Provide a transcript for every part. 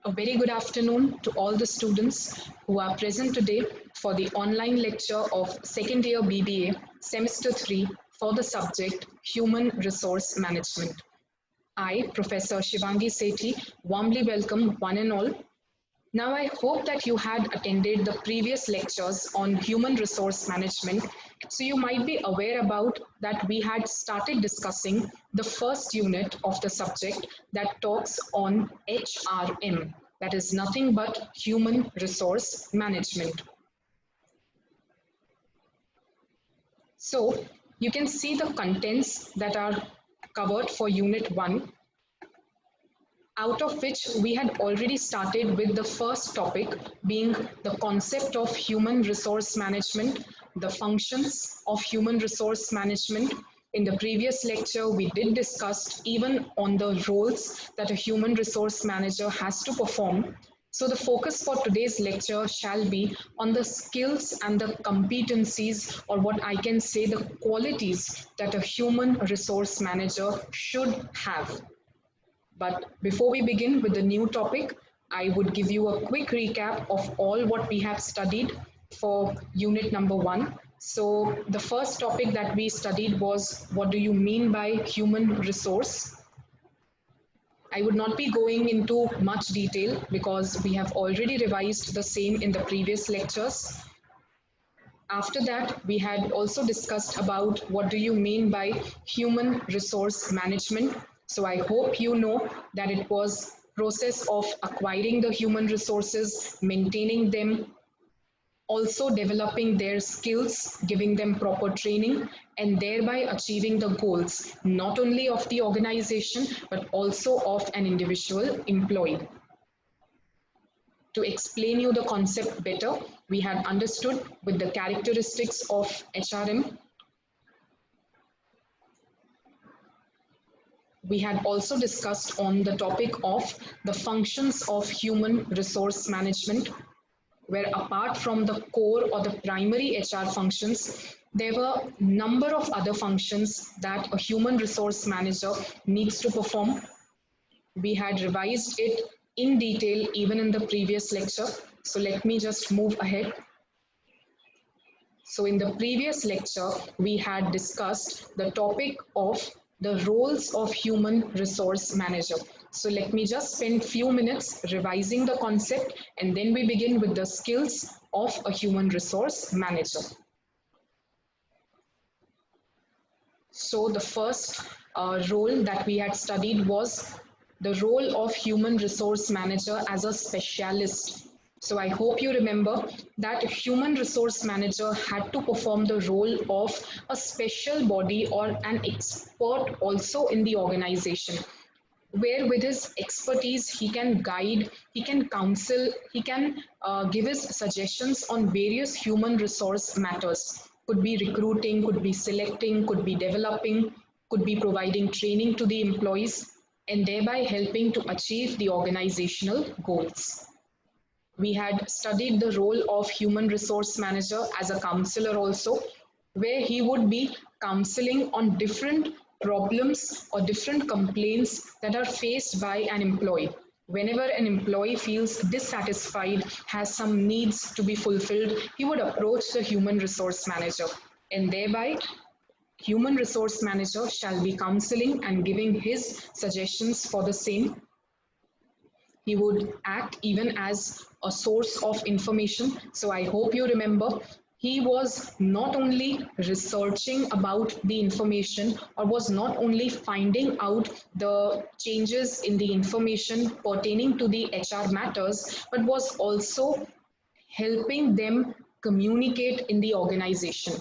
A very good afternoon to all the students who are present today for the online lecture of second year BBA semester 3 for the subject Human Resource Management. I, Professor Shivangi Sethi, warmly welcome one and all. Now, I hope that you had attended the previous lectures on human resource management, so you might be aware about that we had started discussing the first unit of the subject that talks on HRM, that is nothing but human resource management. So, you can see the contents that are covered for unit 1, out of which we had already started with the first topic being the concept of human resource management, the functions of human resource management. In the previous lecture, we did discuss even on the roles that a human resource manager has to perform. So the focus for today's lecture shall be on the skills and the competencies, or what I can say, the qualities that a human resource manager should have. But before we begin with the new topic, I would give you a quick recap of all what we have studied for unit number 1. So the first topic that we studied was, what do you mean by human resource? I would not be going into much detail because we have already revised the same in the previous lectures. After that, we had also discussed about what do you mean by human resource management. So I hope you know that it was process of acquiring the human resources, maintaining them, also developing their skills, giving them proper training, and thereby achieving the goals, not only of the organization, but also of an individual employee. To explain you the concept better, we had understood with the characteristics of HRM. We had also discussed on the topic of the functions of human resource management, where apart from the core or the primary HR functions, there were a number of other functions that a human resource manager needs to perform. We had revised it in detail even in the previous lecture. So let me just move ahead. So in the previous lecture, we had discussed the topic of the roles of human resource manager. So let me just spend few minutes revising the concept, and then we begin with the skills of a human resource manager. So the first role that we had studied was the role of human resource manager as a specialist. So I hope you remember that a human resource manager had to perform the role of a special body or an expert also in the organization, where with his expertise he can guide, he can counsel, he can give his suggestions on various human resource matters. Could be recruiting, could be selecting, could be developing, could be providing training to the employees, and thereby helping to achieve the organizational goals. We had studied the role of human resource manager as a counselor also, where he would be counseling on different problems or different complaints that are faced by an employee. Whenever an employee feels dissatisfied, has some needs to be fulfilled, he would approach the human resource manager, and thereby human resource manager shall be counseling and giving his suggestions for the same. He would act even as a source of information. So I hope you remember, he was not only researching about the information, or was not only finding out the changes in the information pertaining to the HR matters, but was also helping them communicate in the organization.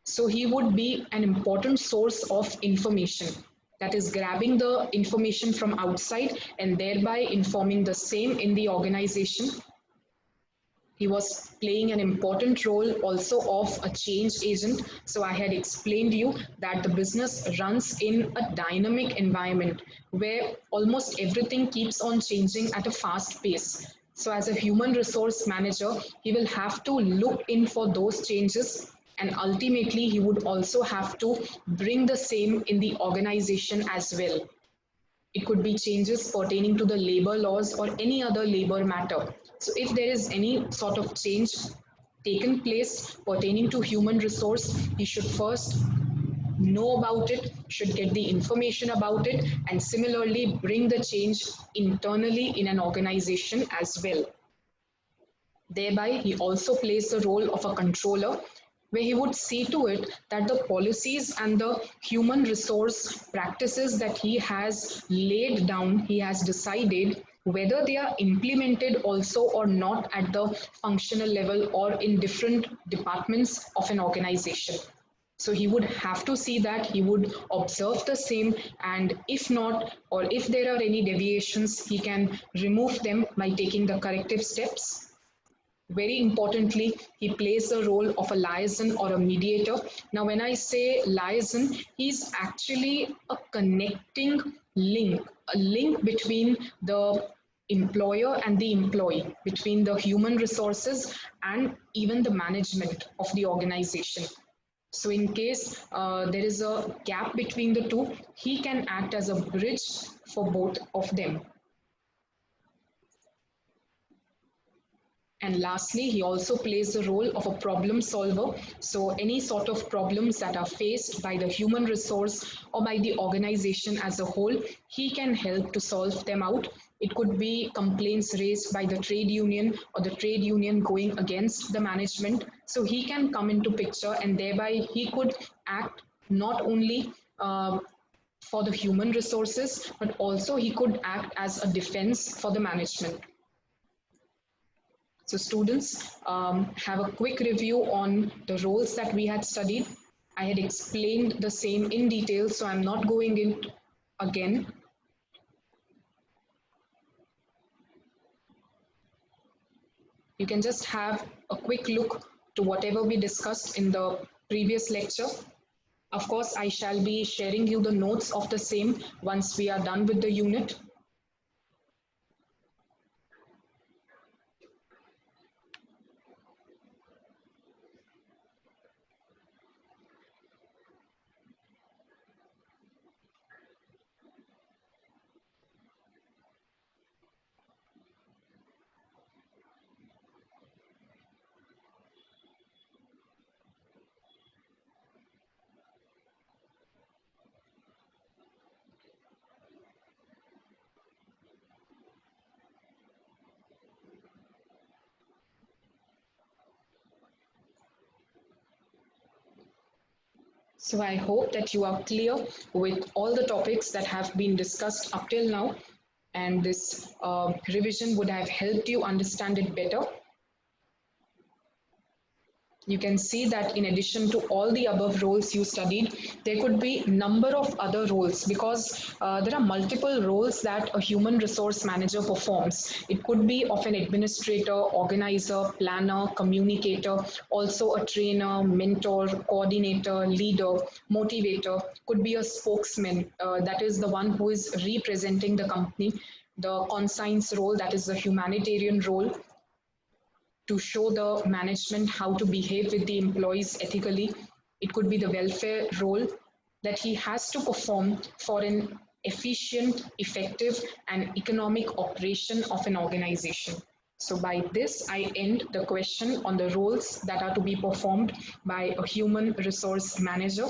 So he would be an important source of information, that is grabbing the information from outside and thereby informing the same in the organization. He was playing an important role also of a change agent. So I had explained you that the business runs in a dynamic environment where almost everything keeps on changing at a fast pace. So as a human resource manager, he will have to look in for those changes, and ultimately he would also have to bring the same in the organization as well. It could be changes pertaining to the labor laws or any other labor matter. So if there is any sort of change taken place pertaining to human resource, he should first know about it, should get the information about it, and similarly bring the change internally in an organization as well. Thereby, he also plays the role of a controller, where he would see to it that the policies and the human resource practices that he has laid down, he has decided whether they are implemented also or not at the functional level or in different departments of an organization. So he would have to see that, he would observe the same, and if not, or if there are any deviations, he can remove them by taking the corrective steps. Very importantly, he plays the role of a liaison or a mediator. Now, when I say liaison, he's actually a connecting link, a link between the employer and the employee, between the human resources and even the management of the organization. So in case there is a gap between the two, he can act as a bridge for both of them. And lastly, he also plays the role of a problem solver. So any sort of problems that are faced by the human resource or by the organization as a whole, he can help to solve them out. It could be complaints raised by the trade union or the trade union going against the management. So he can come into picture, and thereby he could act not only for the human resources, but also he could act as a defense for the management. So students, have a quick review on the roles that we had studied. I had explained the same in detail, so I'm not going in again. You can just have a quick look to whatever we discussed in the previous lecture. Of course, I shall be sharing you the notes of the same once we are done with the unit. So I hope that you are clear with all the topics that have been discussed up till now, and this revision would have helped you understand it better. You can see that in addition to all the above roles you studied, there could be number of other roles, because there are multiple roles that a human resource manager performs. It could be of an administrator, organizer, planner, communicator, also a trainer, mentor, coordinator, leader, motivator, could be a spokesman, that is the one who is representing the company, the conscience role, that is the humanitarian role, to show the management how to behave with the employees ethically. It could be the welfare role that he has to perform for an efficient, effective, and economic operation of an organization. So by this, I end the question on the roles that are to be performed by a human resource manager.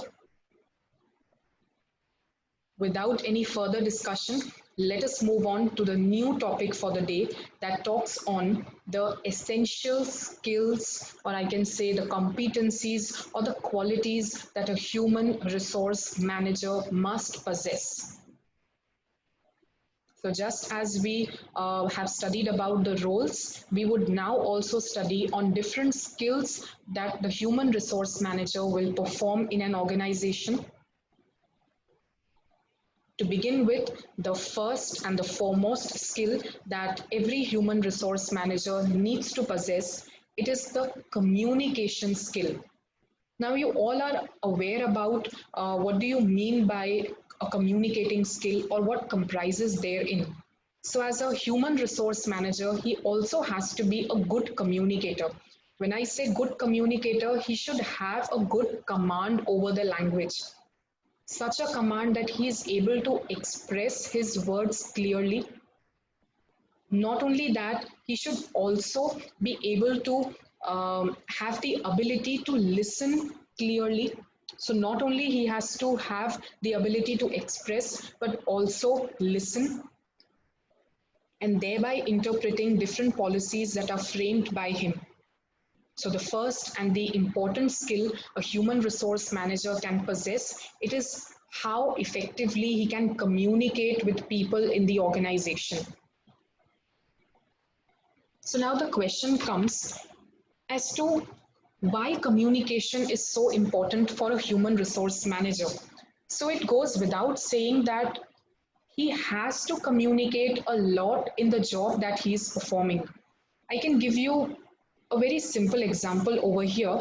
Without any further discussion, let us move on to the new topic for the day that talks on the essential skills, or I can say the competencies or the qualities that a human resource manager must possess. So just as we have studied about the roles, we would now also study on different skills that the human resource manager will perform in an organization. To begin with, the first and the foremost skill that every human resource manager needs to possess, it is the communication skill. Now you all are aware about what do you mean by a communicating skill, or what comprises therein. So as a human resource manager, he also has to be a good communicator. When I say good communicator, he should have a good command over the language. Such a command that he is able to express his words clearly. Not only that, he should also be able to have the ability to listen clearly. So not only he has to have the ability to express, but also listen, and thereby interpreting different policies that are framed by him. So the first and the important skill a human resource manager can possess, it is how effectively he can communicate with people in the organization. So now the question comes as to why communication is so important for a human resource manager. So it goes without saying that he has to communicate a lot in the job that he is performing. I can give you a very simple example over here,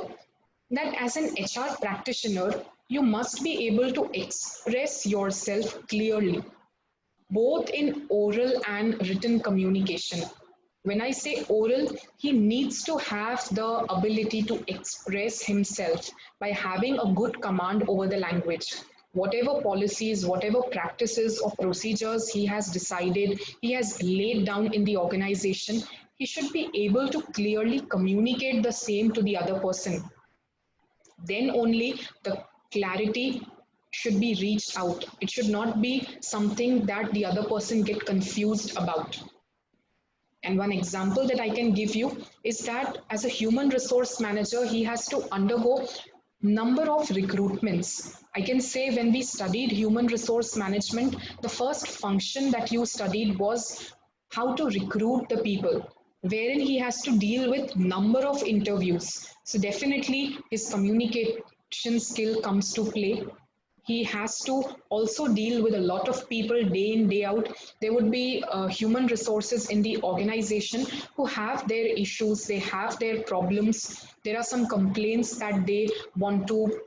that as an HR practitioner, you must be able to express yourself clearly, both in oral and written communication. When I say oral, he needs to have the ability to express himself by having a good command over the language. Whatever policies, whatever practices or procedures he has decided, he has laid down in the organization, he should be able to clearly communicate the same to the other person. Then only the clarity should be reached out. It should not be something that the other person get confused about. And one example that I can give you is that as a human resource manager, he has to undergo number of recruitments. I can say when we studied human resource management, the first function that you studied was how to recruit the people, wherein he has to deal with number of interviews. So definitely his communication skill comes to play. He has to also deal with a lot of people day in day out. There would be human resources in the organization who have their issues, they have their problems, there are some complaints that they want to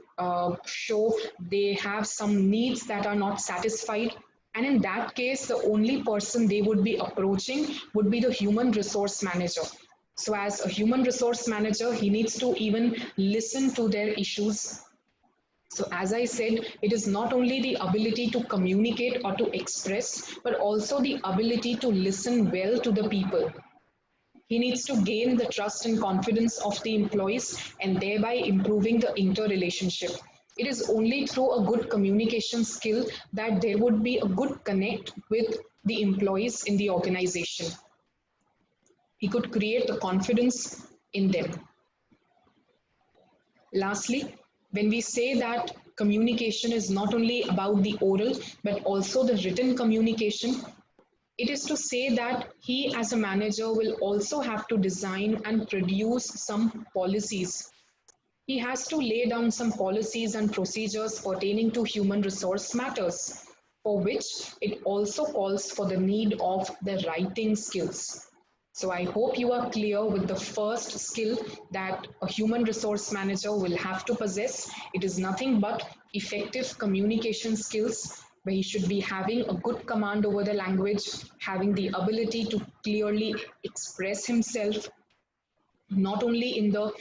show, they have some needs that are not satisfied, and in that case the only person they would be approaching would be the human resource manager. So as a human resource manager, he needs to even listen to their issues. So, as I said, it is not only the ability to communicate or to express, but also the ability to listen well to the people. He needs to gain the trust and confidence of the employees and thereby improving the interrelationship. It is only through a good communication skill that there would be a good connect with the employees in the organization. He could create the confidence in them. Lastly, when we say that communication is not only about the oral but also the written communication, it is to say that he as a manager will also have to design and produce some policies. He has to lay down some policies and procedures pertaining to human resource matters, for which it also calls for the need of the writing skills. So I hope you are clear with the first skill that a human resource manager will have to possess. It is nothing but effective communication skills, where he should be having a good command over the language, having the ability to clearly express himself, not only in the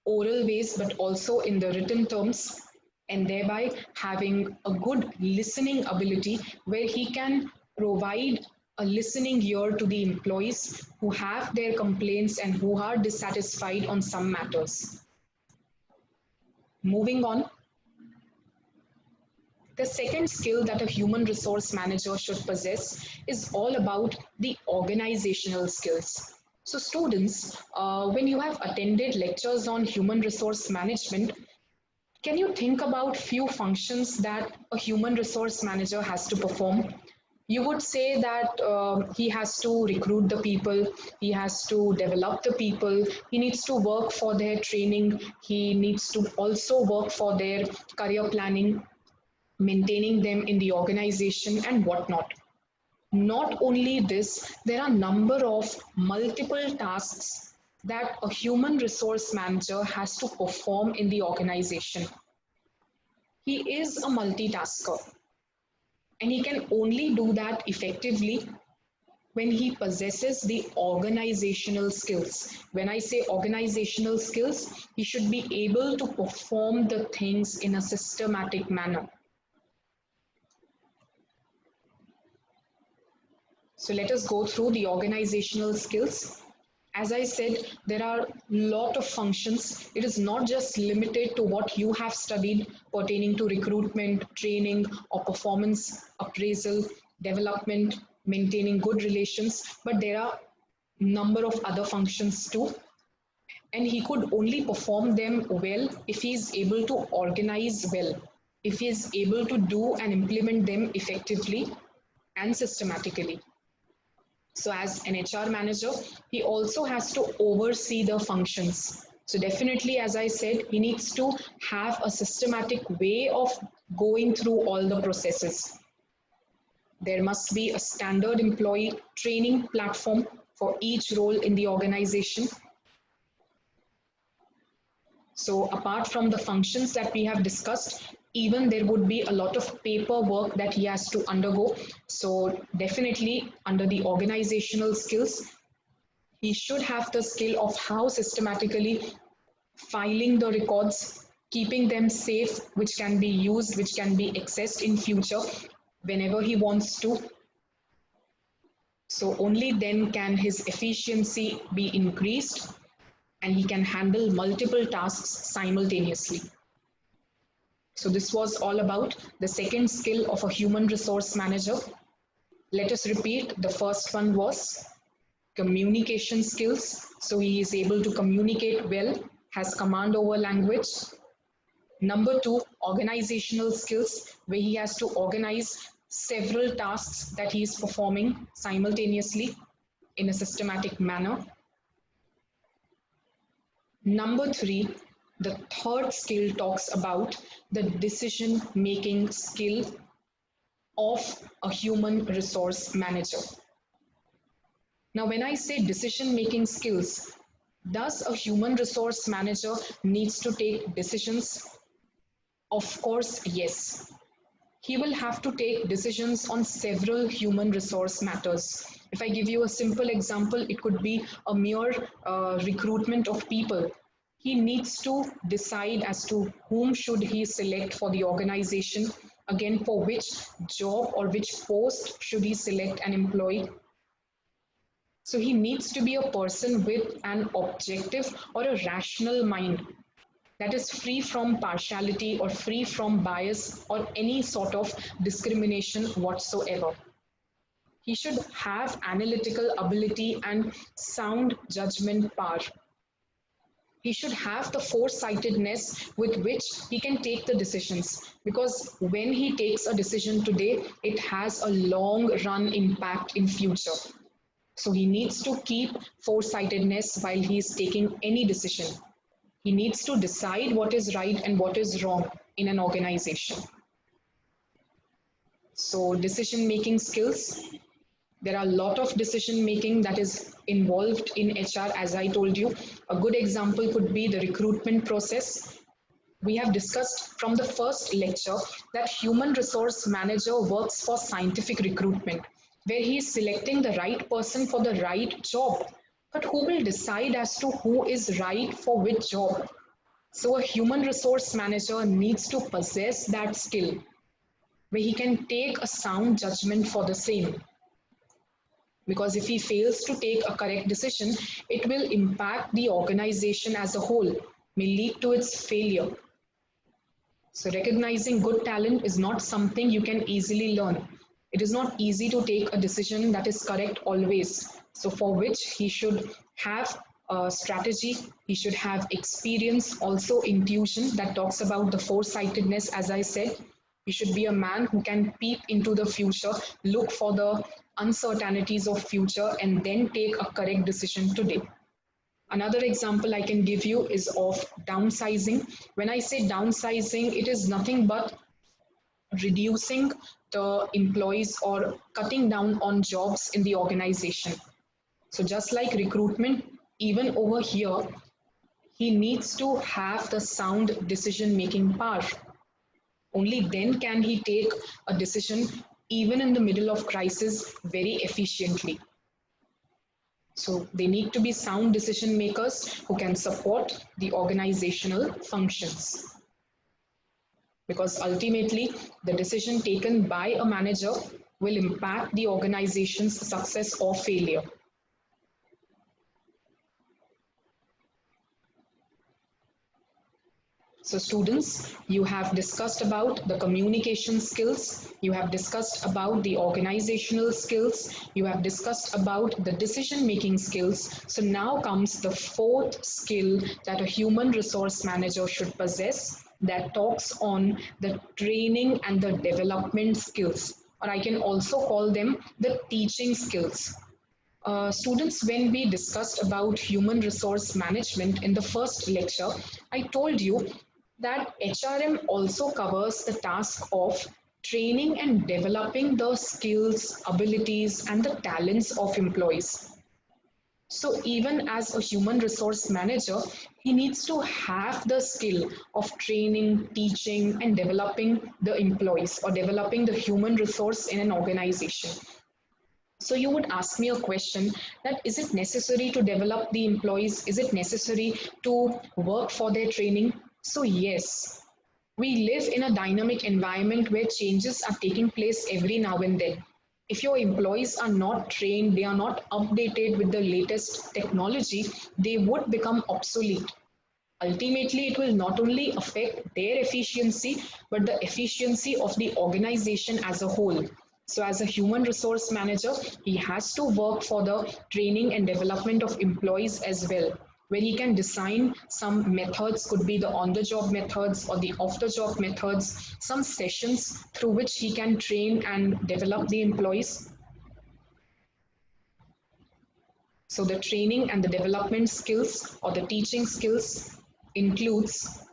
oral ways but also in the written terms, and thereby having a good listening ability where he can provide a listening ear to the employees who have their complaints and who are dissatisfied on some matters. Moving on, the second skill that a human resource manager should possess is all about the organizational skills. So, students, when you have attended lectures on human resource management, can you think about few functions that a human resource manager has to perform? You would say that he has to recruit the people, he has to develop the people, he needs to work for their training, he needs to also work for their career planning, maintaining them in the organization and whatnot. Not only this, there are a number of multiple tasks that a human resource manager has to perform in the organization. He is a multitasker and he can only do that effectively when he possesses the organizational skills. When I say organizational skills, he should be able to perform the things in a systematic manner. So let us go through the organizational skills. As I said, there are a lot of functions. It is not just limited to what you have studied pertaining to recruitment, training, or performance appraisal, development, maintaining good relations, but there are number of other functions too, and he could only perform them well if he is able to organize well, if he is able to do and implement them effectively and systematically. So as an HR manager, he also has to oversee the functions. So definitely, as I said, he needs to have a systematic way of going through all the processes. There must be a standard employee training platform for each role in the organization. So apart from the functions that we have discussed, even there would be a lot of paperwork that he has to undergo. So definitely under the organizational skills, he should have the skill of how systematically filing the records, keeping them safe, which can be used, which can be accessed in future whenever he wants to. So only then can his efficiency be increased and he can handle multiple tasks simultaneously. So this was all about the second skill of a human resource manager. Let us repeat. The first one was communication skills. So he is able to communicate well, has command over language. Number two, organizational skills, where he has to organize several tasks that he is performing simultaneously in a systematic manner. Number three, the third skill talks about the decision making skill of a human resource manager. Now, when I say decision making skills, does a human resource manager needs to take decisions? Of course, yes. He will have to take decisions on several human resource matters. If I give you a simple example, it could be a mere recruitment of people. He needs to decide as to whom should he select for the organization, again for which job or which post should he select an employee. So he needs to be a person with an objective or a rational mind that is free from partiality or free from bias or any sort of discrimination whatsoever. He should have analytical ability and sound judgment power. He should have the foresightedness with which he can take the decisions, because when he takes a decision today, it has a long run impact in future. So he needs to keep foresightedness while he is taking any decision. He needs to decide what is right and what is wrong in an organization. So decision making skills, there are a lot of decision making that is involved in HR, as I told you. A good example could be the recruitment process. We have discussed from the first lecture that human resource manager works for scientific recruitment, where he is selecting the right person for the right job. But who will decide as to who is right for which job? So a human resource manager needs to possess that skill where he can take a sound judgment for the same. Because if he fails to take a correct decision, it will impact the organization as a whole, may lead to its failure. So recognizing good talent is not something you can easily learn. It is not easy to take a decision that is correct always. So for which he should have a strategy, he should have experience, also intuition that talks about the foresightedness, as I said. He should be a man who can peep into the future, look for the uncertainties of future, and then take a correct decision today. Another example I can give you is of downsizing. When I say downsizing, it is nothing but reducing the employees or cutting down on jobs in the organization. So just like recruitment, even over here, he needs to have the sound decision-making power. Only then can he take a decision even in the middle of crisis very efficiently. So they need to be sound decision makers who can support the organizational functions. Because ultimately, the decision taken by a manager will impact the organization's success or failure. So students, you have discussed about the communication skills, you have discussed about the organizational skills, you have discussed about the decision making skills. So now comes the fourth skill that a human resource manager should possess, that talks on the training and the development skills, or I can also call them the teaching skills. Students, when we discussed about human resource management in the first lecture, I told you that HRM also covers the task of training and developing the skills, abilities, and the talents of employees. So even as a human resource manager, he needs to have the skill of training, teaching, and developing the employees or developing the human resource in an organization. So you would ask me a question that is it necessary to develop the employees? Is it necessary to work for their training? So yes, we live in a dynamic environment where changes are taking place every now and then. If your employees are not trained, they are not updated with the latest technology, they would become obsolete. Ultimately, it will not only affect their efficiency, but the efficiency of the organization as a whole. So, as a human resource manager, he has to work for the training and development of employees as well, where he can design some methods, could be the on the job methods or the off the job methods, some sessions through which he can train and develop the employees. So the training and the development skills or the teaching skills includes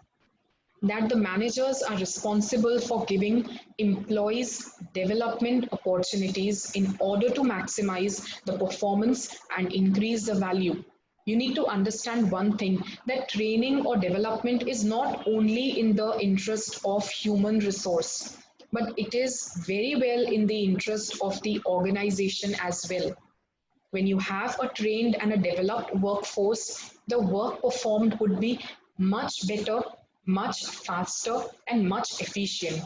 that the managers are responsible for giving employees development opportunities in order to maximize the performance and increase the value. You need to understand one thing, that training or development is not only in the interest of human resource, but it is very well in the interest of the organization as well. When you have a trained and a developed workforce, the work performed would be much better, much faster, and much efficient.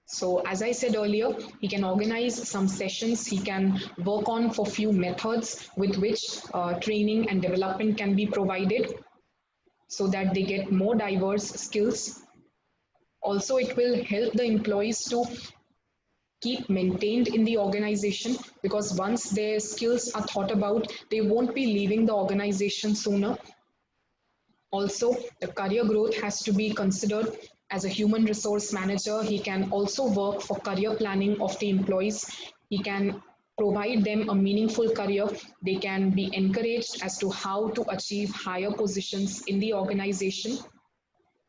So as I said earlier, he can organize some sessions, he can work on for few methods with which training and development can be provided so that they get more diverse skills. Also, it will help the employees to keep maintained in the organization, because once their skills are thought about, they won't be leaving the organization sooner. Also, the career growth has to be considered. As a human resource manager, he can also work for career planning of the employees. He can provide them a meaningful career. They can be encouraged as to how to achieve higher positions in the organization.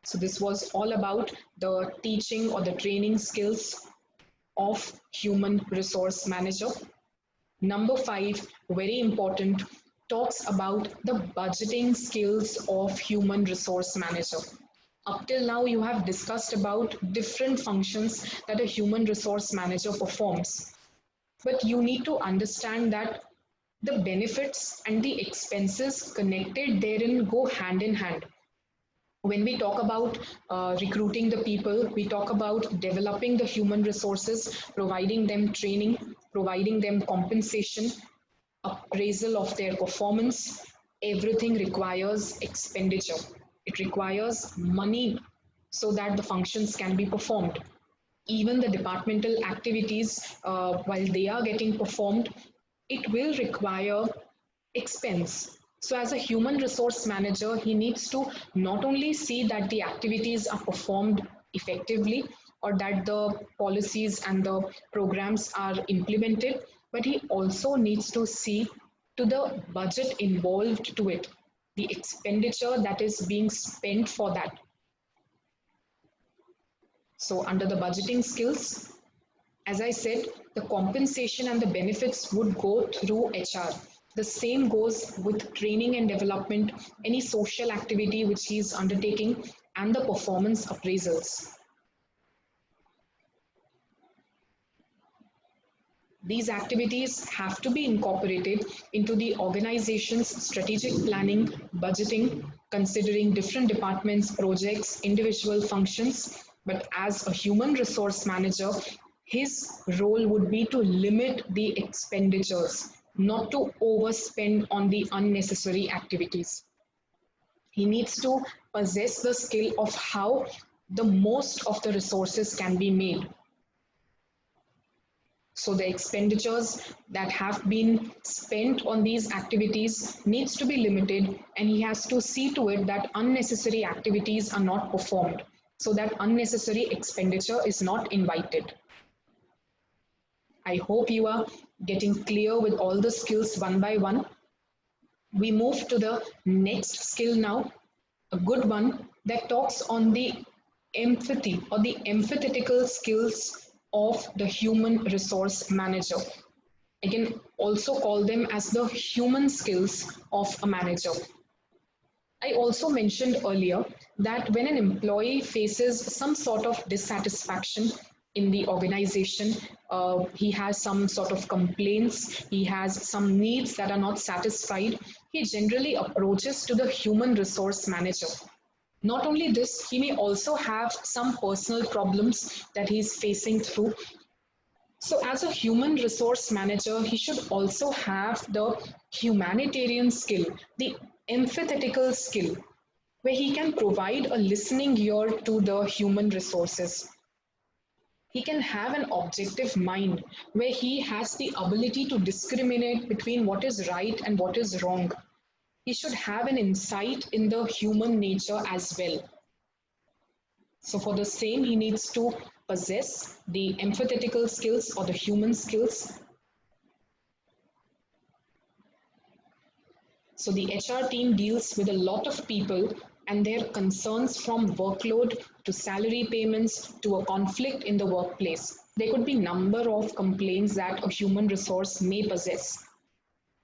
So this was all about the teaching or the training skills of human resource manager. Number 5, very important, talks about the budgeting skills of human resource manager. Up till now, you have discussed about different functions that a human resource manager performs. But you need to understand that the benefits and the expenses connected therein go hand in hand. When we talk about recruiting the people, we talk about developing the human resources, providing them training, providing them compensation, appraisal of their performance. Everything requires expenditure. It requires money so that the functions can be performed. Even the departmental activities, while they are getting performed, it will require expense. So as a human resource manager, he needs to not only see that the activities are performed effectively or that the policies and the programs are implemented, but he also needs to see to the budget involved to it, the expenditure that is being spent for that. So under the budgeting skills, as I said, the compensation and the benefits would go through HR. The same goes with training and development, any social activity which he is undertaking, and the performance appraisals. These activities have to be incorporated into the organization's strategic planning, budgeting, considering different departments, projects, individual functions. But as a human resource manager, his role would be to limit the expenditures, not to overspend on the unnecessary activities. He needs to possess the skill of how the most of the resources can be made. So the expenditures that have been spent on these activities needs to be limited, and he has to see to it that unnecessary activities are not performed, so that unnecessary expenditure is not invited. I hope you are getting clear with all the skills one by one. We move to the next skill now, a good one that talks on the empathy or the empathetical skills of the human resource manager. I can also call them as the human skills of a manager. I also mentioned earlier that when an employee faces some sort of dissatisfaction in the organization, he has some sort of complaints, he has some needs that are not satisfied, he generally approaches to the human resource manager. Not only this, he may also have some personal problems that he's facing through. So, as a human resource manager, he should also have the humanitarian skill, the empathetical skill, where he can provide a listening ear to the human resources. He can have an objective mind where he has the ability to discriminate between what is right and what is wrong. He should have an insight in the human nature as well. So, for the same, he needs to possess the empathetical skills or the human skills. So, the HR team deals with a lot of people and their concerns from workload to salary payments to a conflict in the workplace. There could be number of complaints that a human resource may possess,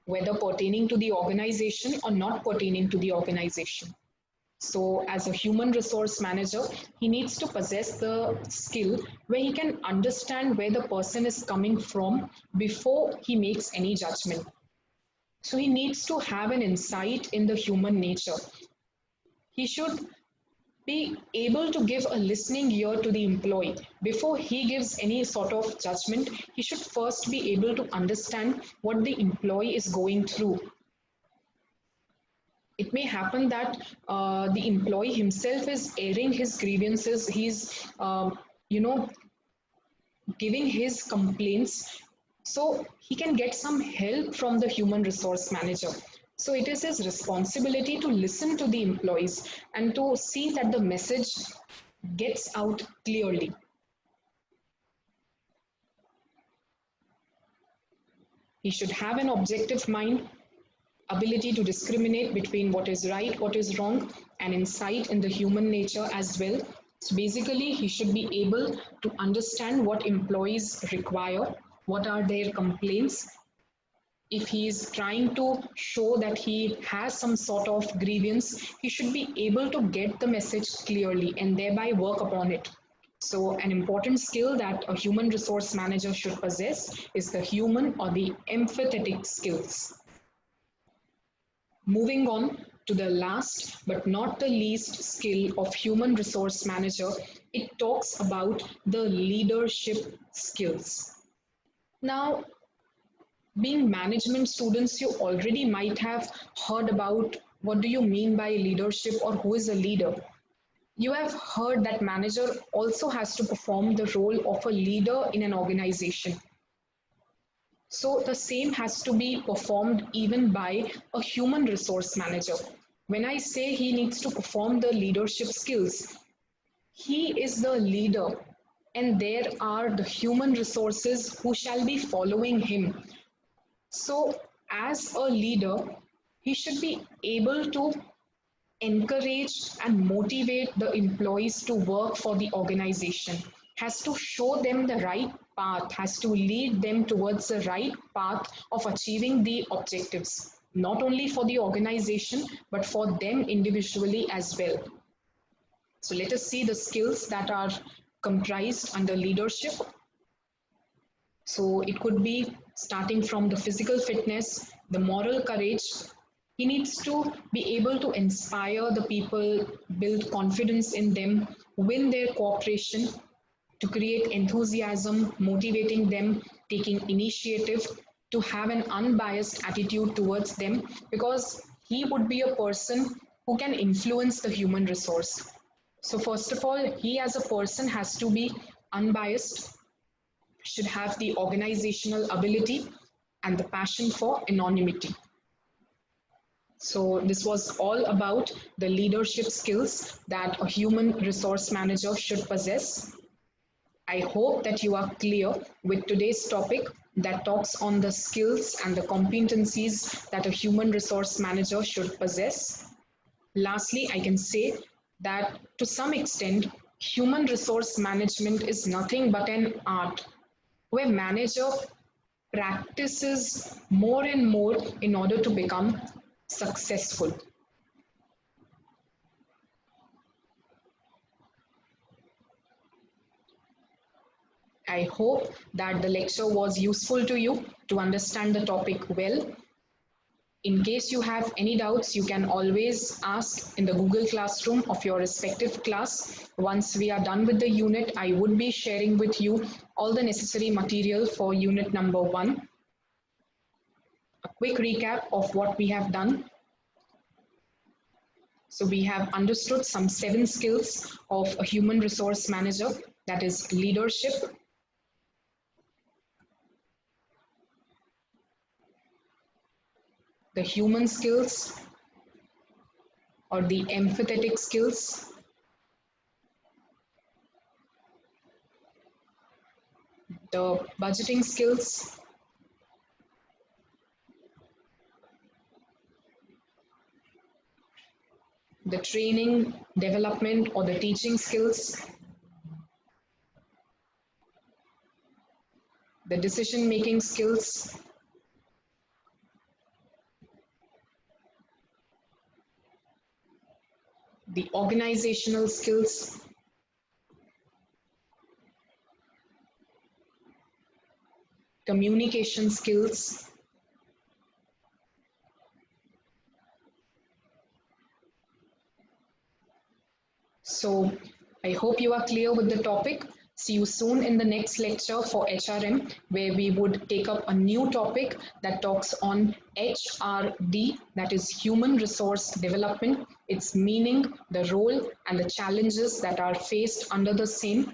whether pertaining to the organization or not pertaining to the organization. So, as a human resource manager, he needs to possess the skill where he can understand where the person is coming from before he makes any judgment. So, he needs to have an insight in the human nature. He should be able to give a listening ear to the employee. Before he gives any sort of judgment, he should first be able to understand what the employee is going through. It may happen that the employee himself is airing his grievances, he's you know giving his complaints, so he can get some help from the human resource manager. So it is his responsibility to listen to the employees and to see that the message gets out clearly. He should have an objective mind, ability to discriminate between what is right, what is wrong, and insight in the human nature as well. So basically, he should be able to understand what employees require, what are their complaints. If he is trying to show that he has some sort of grievance, he should be able to get the message clearly and thereby work upon it. So, an important skill that a human resource manager should possess is the human or the empathetic skills. Moving on to the last but not the least skill of human resource manager, it talks about the leadership skills. Now, being management students, you already might have heard about what do you mean by leadership or who is a leader. You have heard that manager also has to perform the role of a leader in an organization. So the same has to be performed even by a human resource manager. When I say he needs to perform the leadership skills, he is the leader and there are the human resources who shall be following him. So as a leader, he should be able to encourage and motivate the employees to work for the organization, has to show them the right path, has to lead them towards the right path of achieving the objectives, not only for the organization, but for them individually as well. So let us see the skills that are comprised under leadership. So it could be starting from the physical fitness, the moral courage. He needs to be able to inspire the people, build confidence in them, win their cooperation. to create enthusiasm, motivating them, taking initiative, to have an unbiased attitude towards them, because he would be a person who can influence the human resource. So, first of all, he as a person has to be unbiased, should have the organizational ability and the passion for anonymity. So, this was all about the leadership skills that a human resource manager should possess. I hope that you are clear with today's topic that talks on the skills and the competencies that a human resource manager should possess. Lastly, I can say that to some extent, human resource management is nothing but an art where manager practices more and more in order to become successful. I hope that the lecture was useful to you to understand the topic well. In case you have any doubts, you can always ask in the Google Classroom of your respective class. Once we are done with the unit, I would be sharing with you all the necessary material for unit number 1. A quick recap of what we have done. So we have understood some 7 skills of a human resource manager, that is leadership, the human skills or the empathetic skills, the budgeting skills, the training, development, or the teaching skills, the decision making skills, the organizational skills, communication skills, so I hope you are clear with the topic. See you soon in the next lecture for HRM, where we would take up a new topic that talks on HRD, that is Human Resource Development, its meaning, the role, and the challenges that are faced under the same.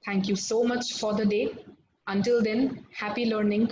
Thank you so much for the day. Until then, happy learning.